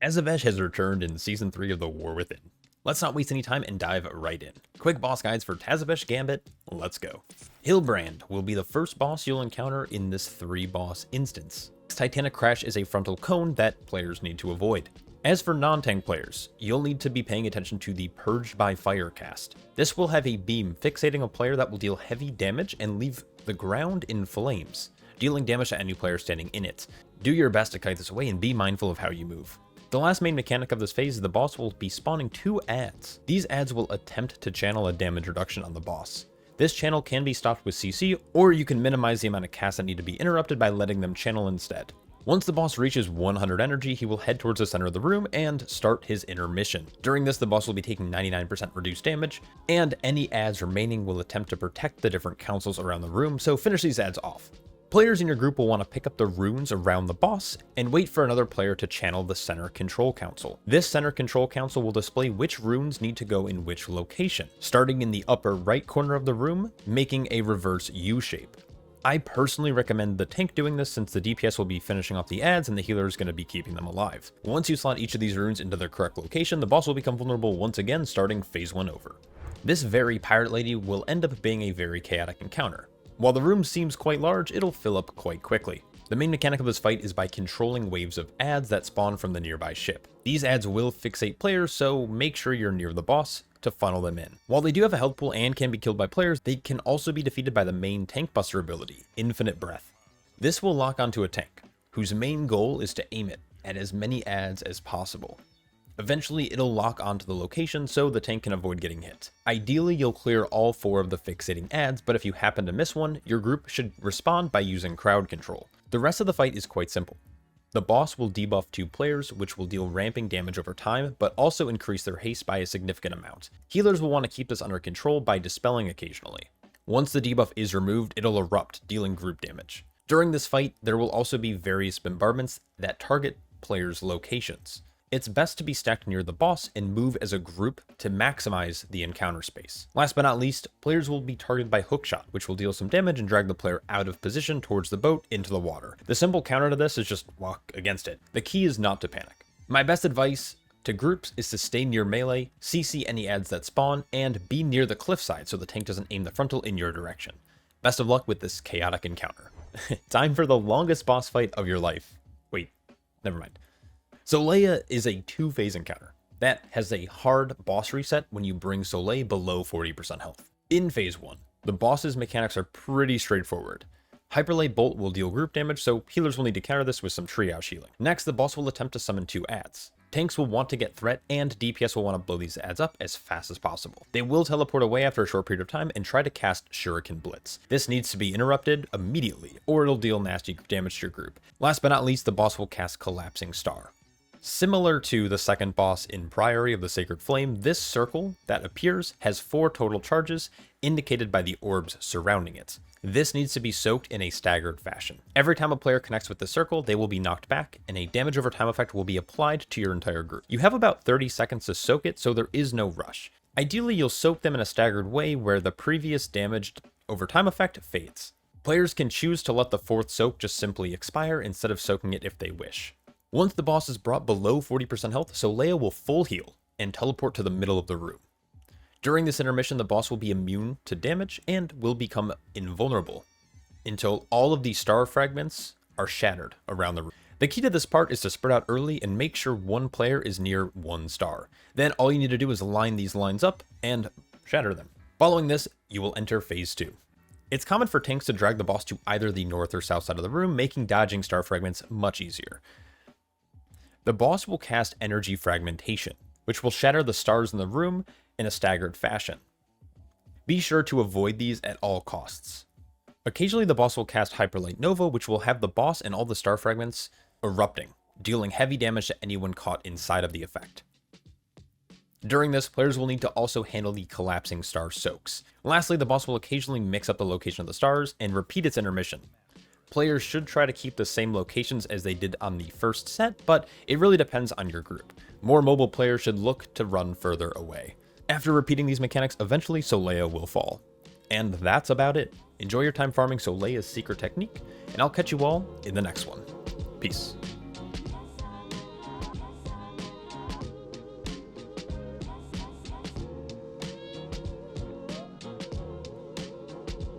Tazavesh has returned in Season 3 of The War Within. Let's not waste any time and dive right in. Quick boss guides for Tazavesh Gambit, let's go. Hylbrande will be the first boss you'll encounter in this 3-boss instance. Titanic Crash is a frontal cone that players need to avoid. As for non-tank players, you'll need to be paying attention to the Purged by Fire cast. This will have a beam fixating a player that will deal heavy damage and leave the ground in flames, dealing damage to any player standing in it. Do your best to kite this away and be mindful of how you move. The last main mechanic of this phase is the boss will be spawning 2 adds. These adds will attempt to channel a damage reduction on the boss. This channel can be stopped with CC, or you can minimize the amount of casts that need to be interrupted by letting them channel instead. Once the boss reaches 100 energy, he will head towards the center of the room and start his intermission. During this, the boss will be taking 99% reduced damage, and any adds remaining will attempt to protect the different councils around the room, so finish these adds off. Players in your group will want to pick up the runes around the boss and wait for another player to channel the center control council. This center control council will display which runes need to go in which location, starting in the upper right corner of the room, making a reverse U shape. I personally recommend the tank doing this since the DPS will be finishing off the adds and the healer is going to be keeping them alive. Once you slot each of these runes into their correct location, the boss will become vulnerable once again, starting phase 1 over. This very pirate lady will end up being a very chaotic encounter. While the room seems quite large, it'll fill up quite quickly. The main mechanic of this fight is by controlling waves of adds that spawn from the nearby ship. These adds will fixate players, so make sure you're near the boss to funnel them in. While they do have a health pool and can be killed by players, they can also be defeated by the main tank buster ability, Infinite Breath. This will lock onto a tank, whose main goal is to aim it at as many adds as possible. Eventually, it'll lock onto the location so the tank can avoid getting hit. Ideally, you'll clear all 4 of the fixating adds, but if you happen to miss one, your group should respond by using crowd control. The rest of the fight is quite simple. The boss will debuff 2 players, which will deal ramping damage over time, but also increase their haste by a significant amount. Healers will want to keep this under control by dispelling occasionally. Once the debuff is removed, it'll erupt, dealing group damage. During this fight, there will also be various bombardments that target players' locations. It's best to be stacked near the boss and move as a group to maximize the encounter space. Last but not least, players will be targeted by hookshot, which will deal some damage and drag the player out of position towards the boat into the water. The simple counter to this is just walk against it. The key is not to panic. My best advice to groups is to stay near melee, CC any adds that spawn, and be near the cliffside so the tank doesn't aim the frontal in your direction. Best of luck with this chaotic encounter. Time for the longest boss fight of your life. Wait, never mind. Soleil is a 2-phase encounter that has a hard boss reset when you bring Soleil below 40% health. In phase 1, the boss's mechanics are pretty straightforward. Hyperlay Bolt will deal group damage, so healers will need to counter this with some triage healing. Next, the boss will attempt to summon 2 adds. Tanks will want to get threat, and DPS will want to blow these adds up as fast as possible. They will teleport away after a short period of time and try to cast Shuriken Blitz. This needs to be interrupted immediately, or it'll deal nasty damage to your group. Last but not least, the boss will cast Collapsing Star. Similar to the second boss in Priory of the Sacred Flame, this circle that appears has 4 total charges indicated by the orbs surrounding it. This needs to be soaked in a staggered fashion. Every time a player connects with the circle, they will be knocked back, and a damage over time effect will be applied to your entire group. You have about 30 seconds to soak it, so there is no rush. Ideally, you'll soak them in a staggered way where the previous damaged over time effect fades. Players can choose to let the 4th soak just simply expire instead of soaking it if they wish. Once the boss is brought below 40% health, Soleil will full heal and teleport to the middle of the room. During this intermission, the boss will be immune to damage and will become invulnerable until all of the star fragments are shattered around the room. The key to this part is to spread out early and make sure 1 player is near 1 star. Then all you need to do is line these lines up and shatter them. Following this, you will enter phase 2. It's common for tanks to drag the boss to either the north or south side of the room, making dodging star fragments much easier. The boss will cast Energy Fragmentation, which will shatter the stars in the room in a staggered fashion. Be sure to avoid these at all costs. Occasionally the boss will cast Hyperlight Nova, which will have the boss and all the star fragments erupting, dealing heavy damage to anyone caught inside of the effect. During this, players will need to also handle the Collapsing Star soaks. Lastly, the boss will occasionally mix up the location of the stars and repeat its intermission. Players should try to keep the same locations as they did on the first set, but it really depends on your group. More mobile players should look to run further away. After repeating these mechanics, eventually Soleil will fall. And that's about it. Enjoy your time farming Soleil's secret technique, and I'll catch you all in the next one. Peace.